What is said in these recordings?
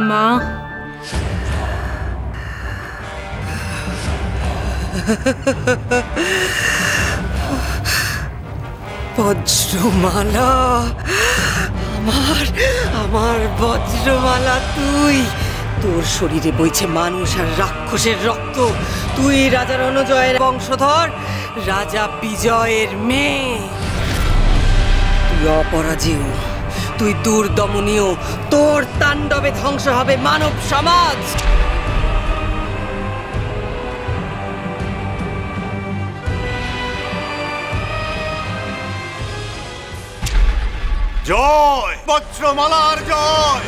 মা, বজ্রমালা, আমার আমার বজ্রমালা তুই। তোর শরীরে বইছে মানুষ আর রাক্ষসের রক্ত। তুই রাজা রণজয়ের বংশধর, রাজা বিজয়ের মেয়ে। তুই অপরাজেয়, তুই দুর্দমনীয়। তোর তাণ্ডবে ধ্বংস হবে মানব সমাজ। জয় বজ্রমালার জয়,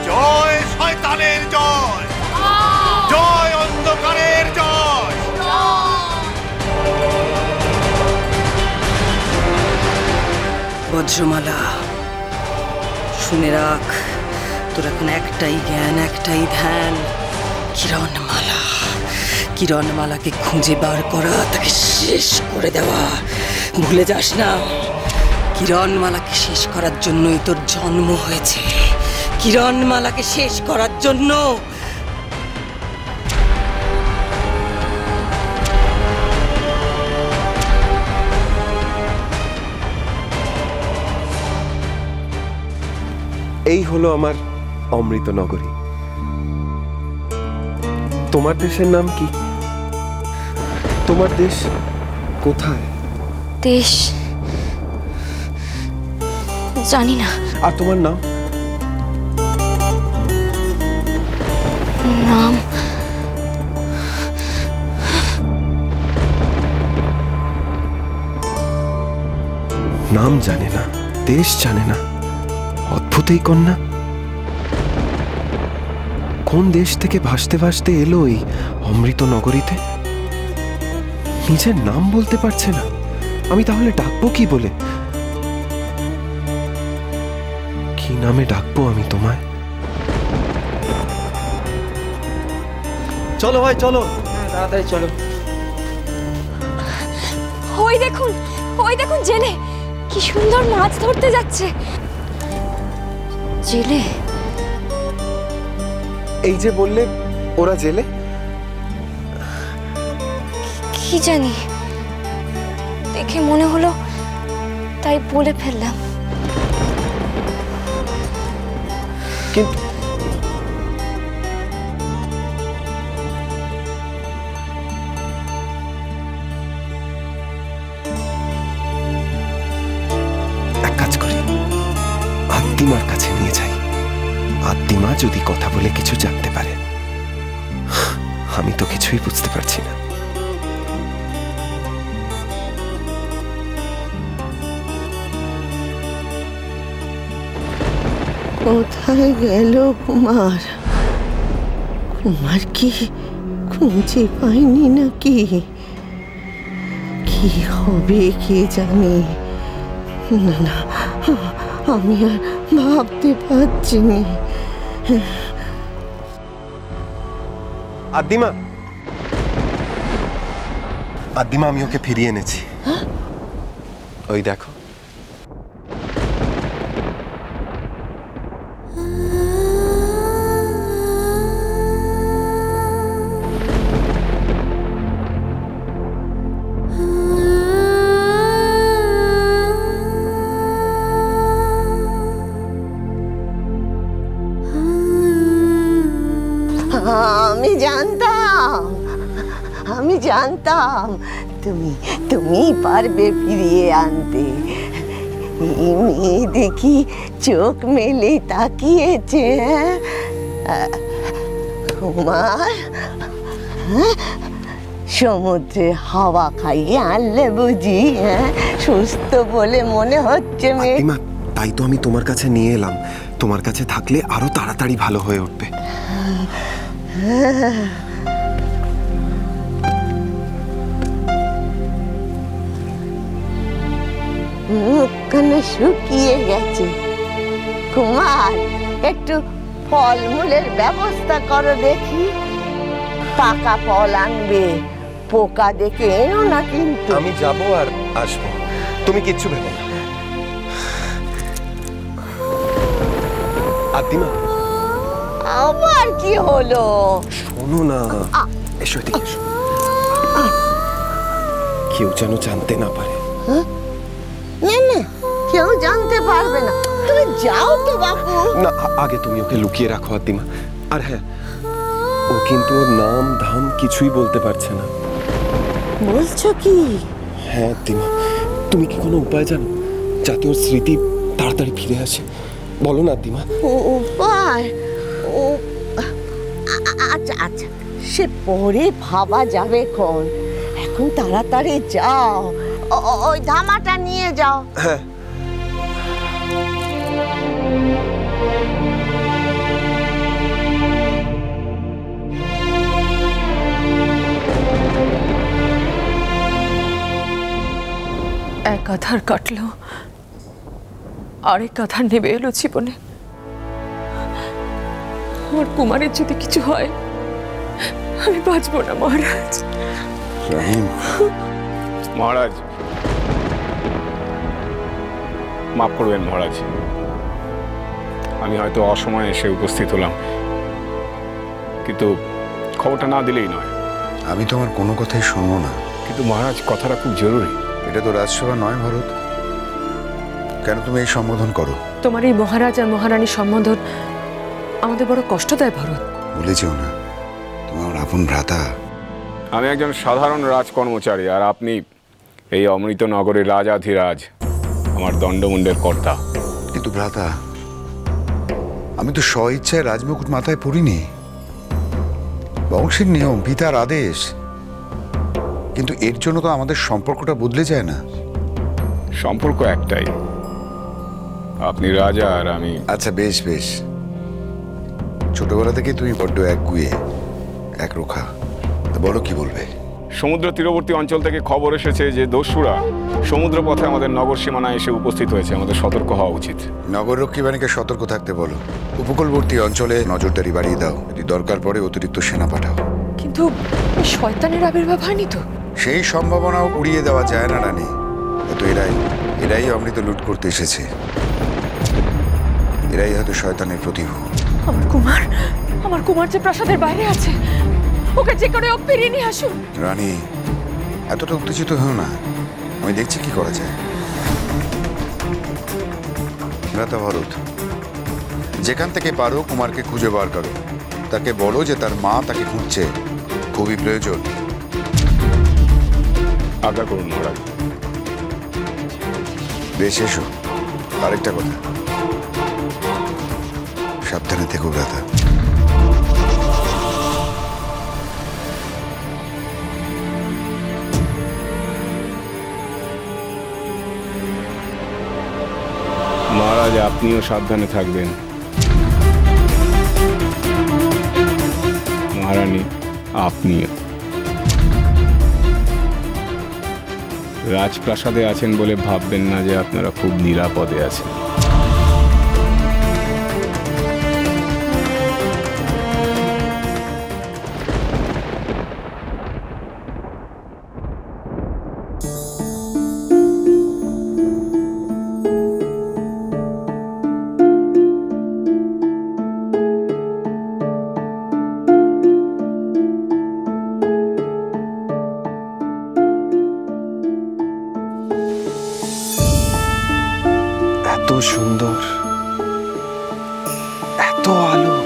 জয় শয়তানের জয়, জয় অন্ধকারের জয়। বজ্রমালা, শুনে রাখ, তোর এখন একটাই জ্ঞান, একটাই ধ্যান। কিরণমালা, কিরণমালাকে খুঁজে বার করা, তাকে শেষ করে দেওয়া। ভুলে যাস না, কিরণমালাকে শেষ করার জন্যই তোর জন্ম হয়েছে। কিরণমালাকে শেষ করার জন্য। এই হলো আমার অমৃত নগরী। তোমার দেশের নাম কি? তোমার দেশ কোথায়? দেশ জানি না। আর তোমার নাম? নাম নাম জানে না, দেশ জানে না। অদ্ভুত এই কন্যা। কোন দেশ থেকে ভাসতে ভাসতে এলো এই অমৃত নগরীতে? নিজের নাম বলতে পারছে না। আমি তাহলে ডাকবো কি বলে? কি নামে ডাকবো আমি তোমায়? চলো ভাই চলো, তাড়াতাড়ি চলো। ওই দেখুন, ওই দেখুন জেলে কি সুন্দর মাছ ধরতে যাচ্ছে। জেলে? এই যে বললে ওরা জেলে? কি জানি, দেখে মনে হলো তাই বলে ফেললাম। কিন্তু এক কাজ করি, আত্মিমার কাছে নিয়ে যাই। আত্মিমা যদি কথা বলে কিছু জানতে পারে। আমি তো কিছুই বুঝতে পারছি না। কোথায় গেল কুমার? কুমার কি খুঁজে পাইনি নাকি? কি হবে কে জানে। না না, আমি আর ভাবতে পারছি না। আদ্দিমা, আদ্দিমা, আমি ওকে ফিরিয়ে এনেছি। ওই দেখো। আমি জানতাম তুমি পারবে ফিরিয়ে আনতে। মেয়ে দেখি চোখ মেলে তাকিয়েছে। কুমার, সমুদ্রে হাওয়া খাইয়ে আনলে বুঝি? সুস্থ বলে মনে হচ্ছে মেয়ে। তাই তো আমি তোমার কাছে নিয়ে এলাম। তোমার কাছে থাকলে আরো তাড়াতাড়ি ভালো হয়ে উঠবে। মুখখানে শুকিয়ে গেছে। কুমার, একটু ফলমূলের ব্যবস্থা করো দেখি। পাকা ফল আনবে, পোকা দেখে এনো না কিন্তু। আমি যাবো আর আসবো, তুমি কিচ্ছু ভেবো না। আদ্দিমা, আবার কি হলো? শোনো না, এসো এদিকে এসো। কেউ যেন জানতে না পারে। না না, কেউ জানতে পারবে না। তুমি যাও তো বাপু। না, আগে তুমি ওকে লুকিয়ে রাখো আত্মিমা। আর হ্যাঁ, ও কিন্তু ওর নাম ধাম কিছুই বলতে পারছে না। বলছো কি? হ্যাঁ আত্মিমা, তুমি কি কোনো উপায় জানো যাতে ওর স্মৃতি তাড়াতাড়ি ফিরে আসে? বলো না আত্মিমা। উপায়? আচ্ছা আচ্ছা, সে পরে ভাবা যাবে কোন। এখন তাড়াতাড়ি যাও, ওই ধামাটা নিয়ে যাও। হ্যাঁ। এক আধার কাটলো, আরেক আধার নেমে এলো জীবনে। আমার কুমারের যদি কিছু হয়, আমি বাঁচবো না মহারাজ। মহারাজ, মাফ করবেন মহারাজ, আমি হয়তো অসময়ে এসে উপস্থিত হলাম, কিন্তু খবরটা না দিলেই নয়। আমি তোমার কোনো কথাই শুনবো না। কিন্তু মহারাজ, কথাটা খুব জরুরি। এটা তো রাজসভা নয় ভরত, কেন তুমি এই সম্বোধন করো? তোমার এই মহারাজ আর মহারানীর সম্বোধন আমাদের বড় কষ্ট দেয় ভরত। ভুলে যেও না, তুমি আমার আপন ভ্রাতা। আমি একজন সাধারণ রাজকর্মচারী, আর আপনি এই অমৃত নগরের রাজাধিরাজ, আমার দণ্ডমুণ্ডের কর্তা। কিন্তু ভ্রাতা, আমি তো স্ব ইচ্ছায় রাজমুকুট মাথায় পড়িনি। বংশের নিয়ম, পিতার আদেশ। কিন্তু এর জন্য তো আমাদের সম্পর্কটা বদলে যায় না। সম্পর্ক একটাই, আপনি রাজা আর আমি। আচ্ছা বেশ বেশ, ছোটবেলা থেকে তুমি বড্ড একগুঁয়ে, একরোখা। বলো কি বলবে? সমুদ্র তীরবর্তী অঞ্চল থেকে খবর এসেছে যে দস্যুরা সমুদ্র পথে আমাদের নগর সীমানায় এসে উপস্থিত হয়েছে। আমাদের সতর্ক হওয়া উচিত। নগররক্ষী বাহিনীকে সতর্ক থাকতে বলো। উপকূলবর্তী অঞ্চলে নজরদারি বাড়িয়ে দাও। যদি দরকার পড়ে অতিরিক্ত সেনা পাঠাও। কিন্তু শয়তানের আবির্ভাব হয়নি তো? সেই সম্ভাবনাও উড়িয়ে দেওয়া যায় না রানী। তো এরাই অমৃত লুট করতে এসেছে। এরাই হয়তো শয়তানের প্রতিভূ। আমার কুমার যে প্রাসাদের বাইরে আছে, ওকে যে করে ফিরিয়ে নিয়ে আসুন। রানী, এতটা উত্তেজিত হও না, আমি দেখছি কি করা যায়। ভ্রাতা ভরত, যেখান থেকে পারো কুমারকে খুঁজে বার করো। তাকে বলো যে তার মা তাকে খুঁজছে, খুবই প্রয়োজন। আজ্ঞা করুন মহারাজ। বেশ, এসো। আরেকটা কথা, সাবধানে থেকো ভ্রাতা। মহারাজ, আপনিও সাবধানে থাকবেন। মহারানী, আপনিও। রাজপ্রাসাদে আছেন বলে ভাববেন না যে আপনারা খুব নিরাপদে আছেন। এত সুন্দর, এত আলো।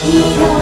Yeah.